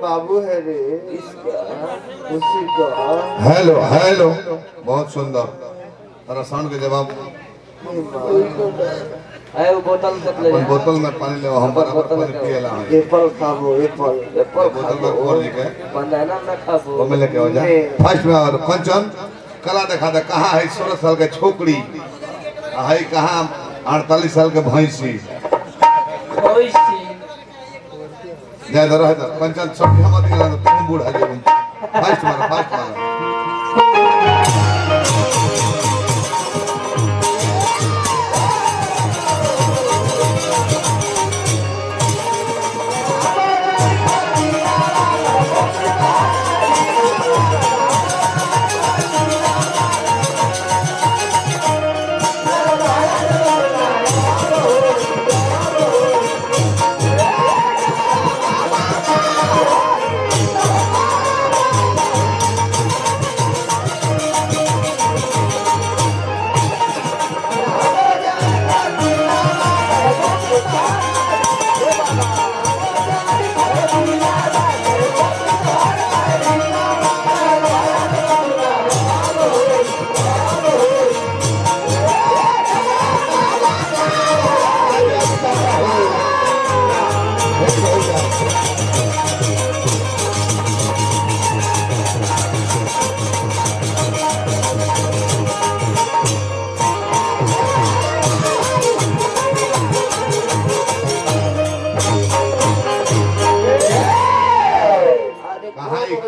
बाबू है रे उसी का। हेलो हेलो बहुत सुंदर तेरा साउंड के जवाब है वो बोतल तक ले बोतल में पानी ले हम पर पानी पिएला है एप्पल खाबो एप्पल बोतल में खोल के बनाना ना खाबो वो में लेके हो जा फर्स्ट में और कंचन कला दिखा दे कहां है 16 साल के छोकरी है कहां 48 साल के भैंसी जय दर है कंचन सब हम दिखला तो तुम बूढ़ा जे फर्स्ट मार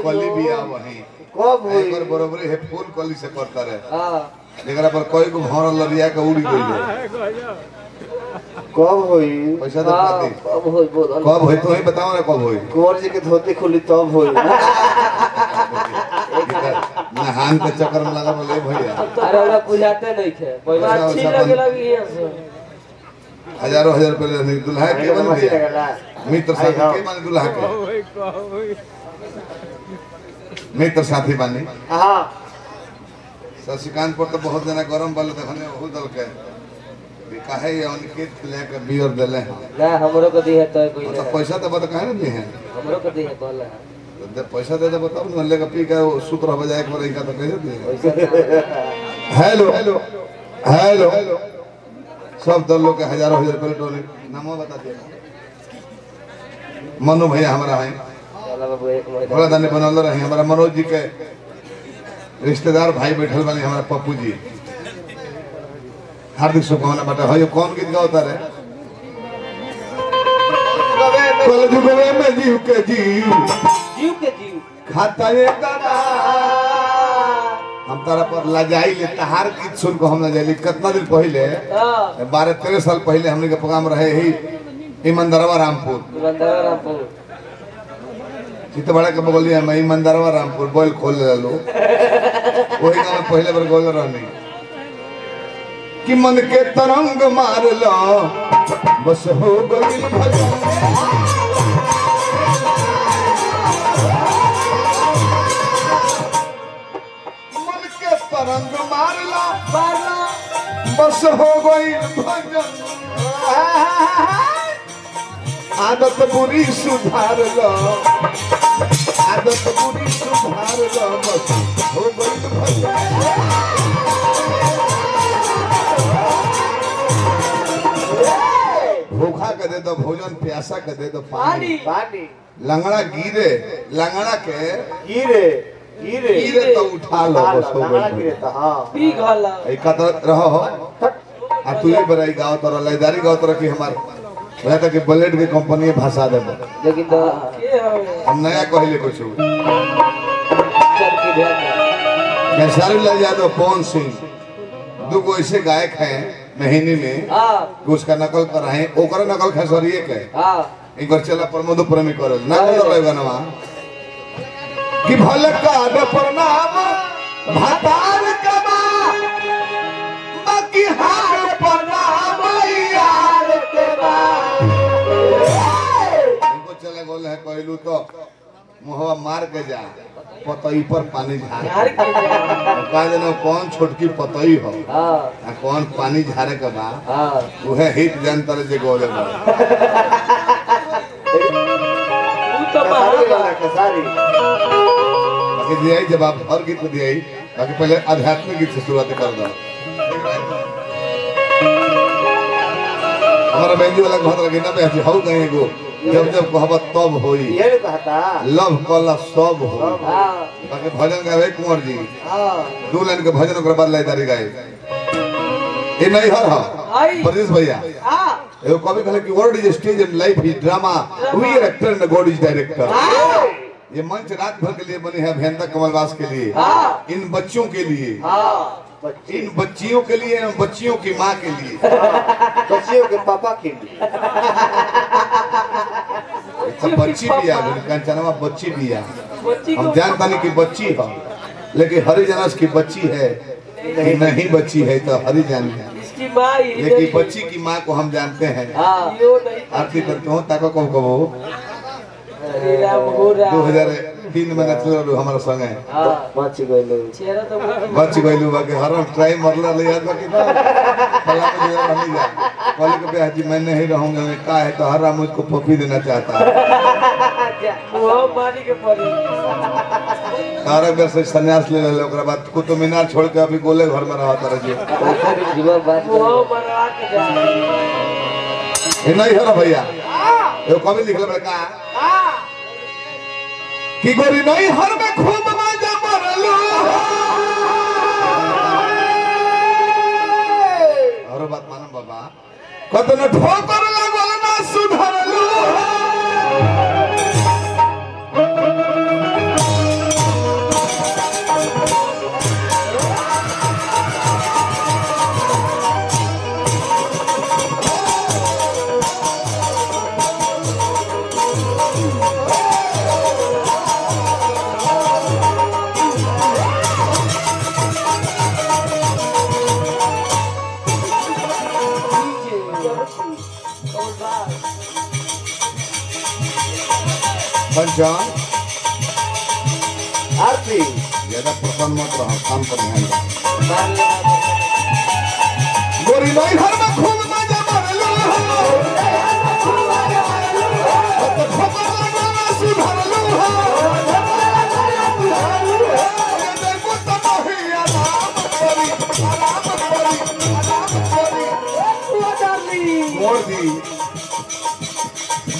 कली भी आ वही कब हुई एकर बरोबर है फूल कली से करता रहे हां एकरा पर कोई को भौर लरिया के उड़ी गइल कब हुई पैसा दे पाती कब होई तो ही बताओ ना कब होई कुंवर जी के धोती खुली तब हुई नहान के चक्कर में लगा ले भैया अरे ओला बुझाते नहीं थे पैसा अच्छी लगी है हजारों हजार रुपए ले दुल्हा के बन गया मित्र साथी के मान दुल्हा के मित्र साथी बानी हां शशिकांत पर तो बहुत जना गरम वाले देखने बहुत दल के काहे ये उनके लेके बियर देले हैं ना हमरो को दी है तो कोई तो पैसा तो बता काहे नहीं दिए हैं हमरो को दी है कहला तो पैसा दे दे बताओ ना लेके पी के सूत्र हो जाए एक बार इनका तो कैसे दिए पैसा हेलो हेलो सब दल लोग के हजारों हजार रुपये टोली नामो बता दिए मनु भैया हमारा है चला बाबू एक महीना बड़ा दानी बनल रहे हमारा मनोज जी के रिश्तेदार भाई बैठल बने हमारा पप्पू जी हार्दिक शुभकामना बता हो कौन गीत गाता रे कल जुगवे में जीव के जीव खाता ये दादा हम तारा पर लजाई ले तहार गीत सुन को हम लजाई कितना दिन पहले 12-13 साल पहले हमने के प्रोग्राम रहे ही ईमानदारवा रामपुर चित्त बड़ा के बगलिया में ईमानदारवा रामपुर बोल खोल ले लो वही गांव में पहले बार गोल रहनी कि मन के तरंग मार लो बस हो गई भजन मन के तरंग मार लो बस हो गई भजन आदत बुरी सुधार लो बस हो गई भजन भूखा के दे दो भोजन प्यासा के दे दो पानी लंगड़ा लंगड़ा के गिरे तो उठा लो बस हो गई पी गला एक रहो आ तू ही बराई गाँव तोरा लैदारी गाँव तोरा की हमार वह तक बुलेट की कंपनी भाषा दे लेकिन तो के हम नया कहले कुछ चल के ध्यान कैसारी लाल यादव पवन सिंह दो ऐसे गायक हैं महीने में कि उसका नकल कर रहे हैं ओकर नकल खेसरिए के एक बार चला प्रमोद प्रेमी करल ना कर रहेगा ना कि भले का प्रणाम भातार कमा बाकी हार प्रणाम यार के बा इनको चले गोल है कहलू तो मुहवा मार के जा पतई पर पानी झाड़ का जना कौन छोटकी पतई हो आ कौन पानी झारे के बा उहे हित जानतर जे गोले बा तो सारी बाकी दिया जवाब और गीत दिया बाकी पहले आध्यात्मिक गीत से शुरुआत कर दो हमारा बेंजी वाला बहुत रखना पे ऐसे हो गए गो जब जब कहबत तब होई ये कहता लव कला सब हो बाकी भजन गावे कुंवर जी दो लाइन के भजन ओकरा बाद लयदारी गाए ए नहीं हर हा प्रदेश भैया एगो कवि कहले कि world is stage and life is drama we are actor and God is director ये मंच रात भर के लिए बने हैं अभियंता कमलवास के लिए इन बच्चों के लिए इन बच्चियों के लिए बच्चियों की माँ के लिए बच्चियों के पापा के लिए बच्ची भी आ कंचनवा बच्ची भी आ हम जानता नहीं कि बच्ची है लेकिन हरिजनस की बच्ची है कि नहीं बच्ची है तो हरिजन है इसकी माँ लेकिन बच्ची की माँ को हम जानते हैं आरती करते हो ताको कब कबो 2003 में नचलो हमारा संग है बच गए चेहरा तो बच गइलू बाकी हर ट्राई मरला ले याद बाकी ना फला मुझे नहीं जा कल के बेहा जी मैं नहीं रहूंगा मैं का है तो हरा मुझको पपी देना चाहता है वो मानी के पड़ी सारा बेर से संन्यास ले ले ओकरा बाद कुतुब मीनार छोड़ के अभी गोले घर में रहता रह जीवन बात वो बनवा के जा ये नहीं है ना भैया ये कभी लिखल बड़े का कि गोरी नहीं हर में खूब मजा मरलो और बात मानो बाबा कतन ठोकर लागल ना सुधरलो पंचान आरती ज्यादा प्रसन्न मत रहो काम पर ध्यान दो मार लेना गोरी नहीं हर में खूब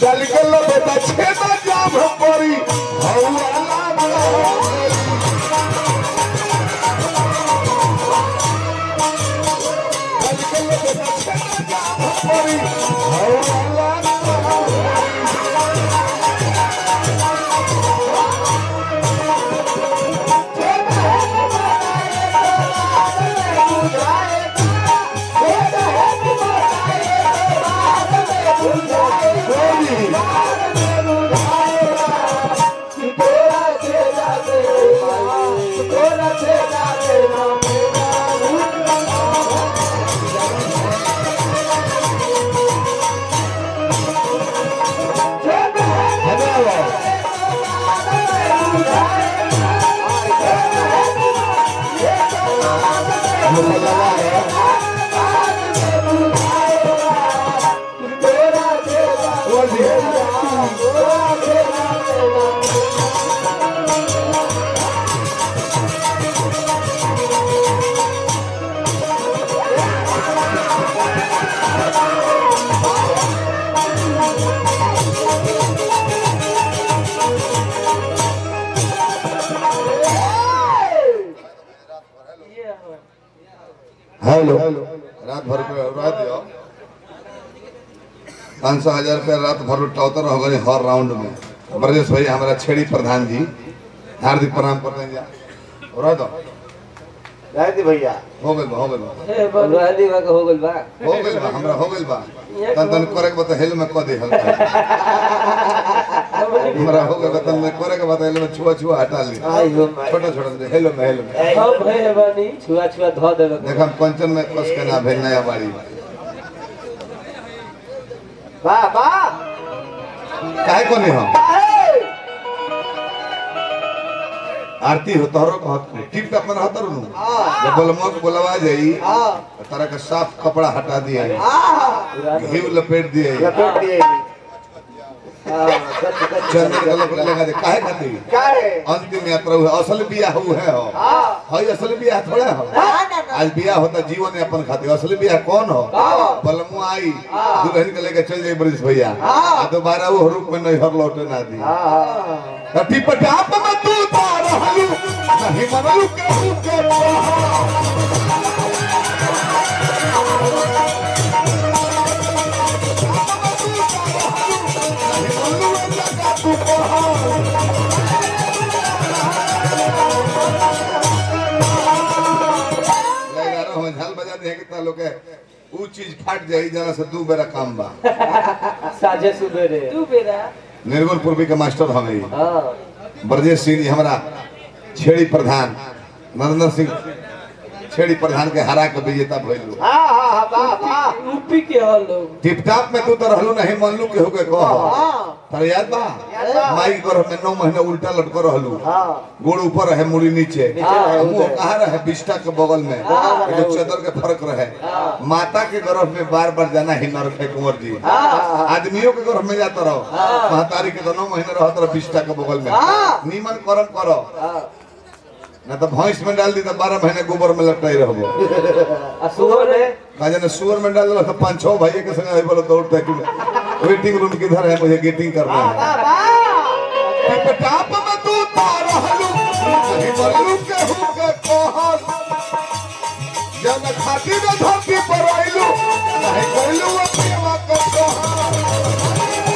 चल के लो बेटा छेदा जाम परी हौला चल के लो बेटा छेदा जाम परी हौला हेलो रात भर के उड़ा दियो 500,000 रुपया रात भर लुटावतर हो गए हर राउंड में। ब्रजेश भाई हमारा छेड़ी प्रधान जी हार्दिक प्रणाम करते हैं। उड़ा दो राजी भैया हो गइल हो गइल बा हमरा हो गइल बा तन करे के बता हेल में क दे हल्का हमरा हो गइल तन करे के बता हेल में छुआ हटा ली छोटा दे हेलो में सब भई बानी छुआ ध देबे देख हम कंचन में कस के ना भेल नया बाड़ी वाह काहे कोनी हम आरती हो तोहरो कहत टिप टप में रहत रहनु जब बोलमो को बोलवा जाई तरह के साफ कपड़ा हटा दिए घी लपेट दिए चंदन गलत लगा दे काहे खाती अंतिम यात्रा हुआ असल बियाह हुआ है हो हां असल बियाह थोड़ा हो आज बियाह होता जीवन यापन खातिर असली बियाह कौन हो बलमु आई दुल्हन के लेके चल जाई ब्रजेश भैया दोबारा वो रूप में नहीं हर लौटे ना दी कटी पटाप में तू तार हलू नहीं मनलू के झाल बजा दे कितना लोग है वो चीज फट जाई जरा से दू बेरा काम बा साजे सुबेरे दू बेरा निर्गुण पूर्वी के मास्टर हमें ब्रजेश सिंह जी हमारा छेड़ी प्रधान नरेंद्र सिंह छेड़ी प्रधान के हरा के विजेता भइलू यूपी के हो लोग टिप टाप में तू तो रहलू नहीं मनलू के हो के कह तर याद बा माई गर्भ में 9 महीना उल्टा लटको रहलू गोड़ ऊपर है मुड़ी नीचे मुंह कहां रहे बिस्टा के बगल में जो चदर के फर्क रहे माता के गर्भ में बार-बार जाना ही न रखे कुंवर जी आदमियों के गर्भ में जाता रहो महतारी के 9 महीना रहत रहो बिस्टा के बगल में नीमन करम करो ना तो भैंस में डाल दी तो 12 महीने गोबर में लटकाई रहबो सुअर में काजे ने सुअर में डाल दो तो 5-6 भाई के संग बोलो दौड़ते कि वेटिंग रूम किधर है मुझे गेटिंग करना है टिपटाप में तू तार हलू नहीं मरलू के हु के कहल जब खाती में धरती पर आइलू नहीं कइलू प्रेमा के कहल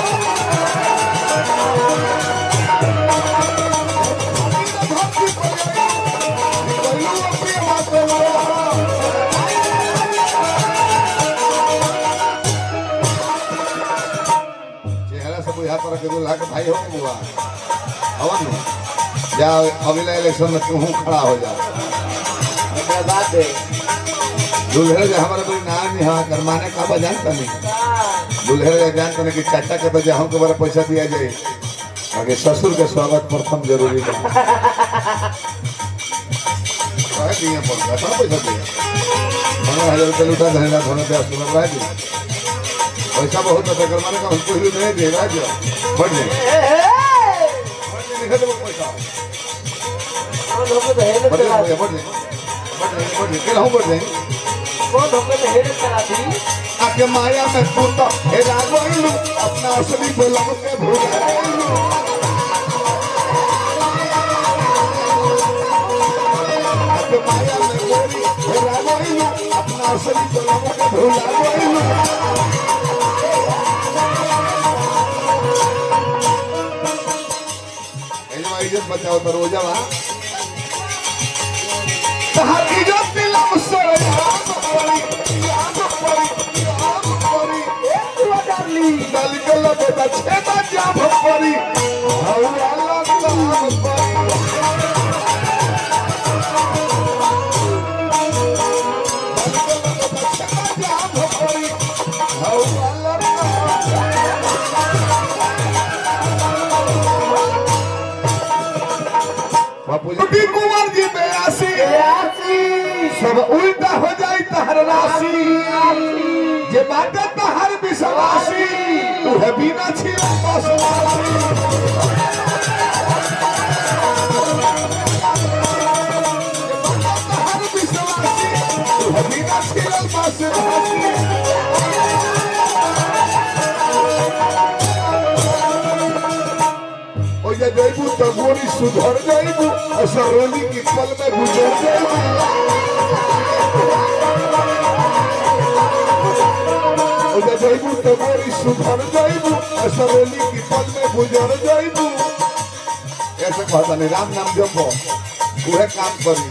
पर के दूल्हा के भाई हो बुआ अवन जा अगले इलेक्शन में तू खड़ा हो जा बात है दूल्हे जो हमारे कोई नाम नहीं हाँ कर माने का जानता नहीं दूल्हे जानता नहीं कि चाचा के तो जहाँ के बारे पैसा दिया जाए आगे ससुर के स्वागत प्रथम जरूरी है पैसा दिया 15,000 रुपये लुटा धन्यवाद होने पे सुन रहा है पैसा बहुत है कर माने का हमको ही नहीं दे रहा जो बढ़ जाए लिखा दे पैसा बढ़ जाए बढ़ जाए बढ़ जाए बढ़ जाए बढ़ जाए कौन होकर हेरे करा दी आके माया में तू तो हेरा गइलू अपना असली बोला के भूल गइलू आके माया में गोरी हेरा गइलू अपना असली बोला के भूल गइलू एजमा इज्जत बचाओ तो रोजावा तहार इज्जत दिला मुसरे गली गला बेटा छेदा जाम परी हवा लगता परी जाम परी हवा लगता बापू जी कुंवर जी बेयासी सब उल्टा हो जाए तहर राशि जे बाटे तहर विश्वासी तू है बिना छिला बसवासी तहर विश्वासी तू है बिना छिला बसवासी ओ ये जइबू तो गोरी सुधर जइबू असरोली की पल में गुजर जइबू जइबू तो गोरी सुधर जइबू असरोली की पल में गुजर जइबू ऐसे कहता नहीं राम नाम जपो पूरे काम करी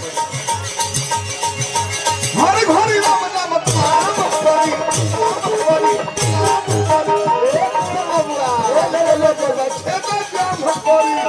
हर घड़ी राम नाम काम करी छेदा जाम करी